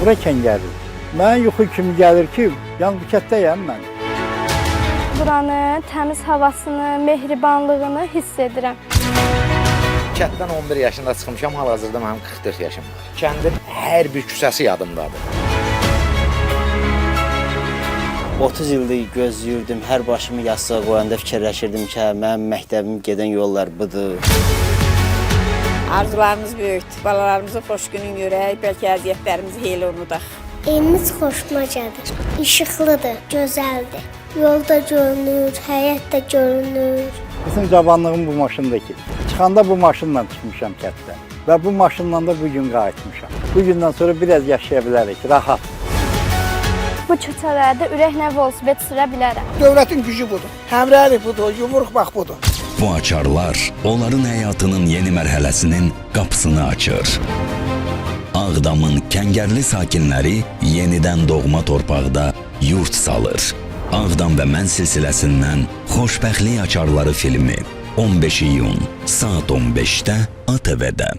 Bura Kəngərli. Mənə yuxu kimi gəlir ki, yan bu kətdəyəm mən. Buranın təmiz havasını, mehribanlığını hiss edirəm. Kənddən 11 yaşında çıxmışam, hal-hazırda mənim 44 yaşım var. Kəndin hər bir küçəsi yadımdadır. 30 ildir gözləyirdim, hər başımı yastığa qoyanda fikirləşirdim ki, mənim məktəbim gedən yollar budur. Arzularımız böyükdür, balalarımıza xoş günün görək, bəlkə əziyyətlərimizi heyli unudaq. Evimiz xoşuma gəlir, işıqlıdır, gözəldir. Yolda görünür, həyətdə görünür. Bizim cavanlığım bu maşındakı. Çıxanda bu maşınla çıxmışam kənddən. Və bu maşınla da bugün qayıtmışam. Bu gündən sonra biraz yaşaya bilərik, rahat. Bu küçələrdə ürəklə velosiped sürə bilərəm. Dövlətin gücü budur, həmrəylik budur, yumruq bax budur. Bu açarlar onların həyatının yeni mərhələsinin qapısını açır. Ağdamın Kəngərli sakinləri yenidən doğma torpaqda yurt salır. Ağdam və Mən silsiləsindən Xoşbəxtlik Açarları filmi 15 iyun saat 15-də ATV-də.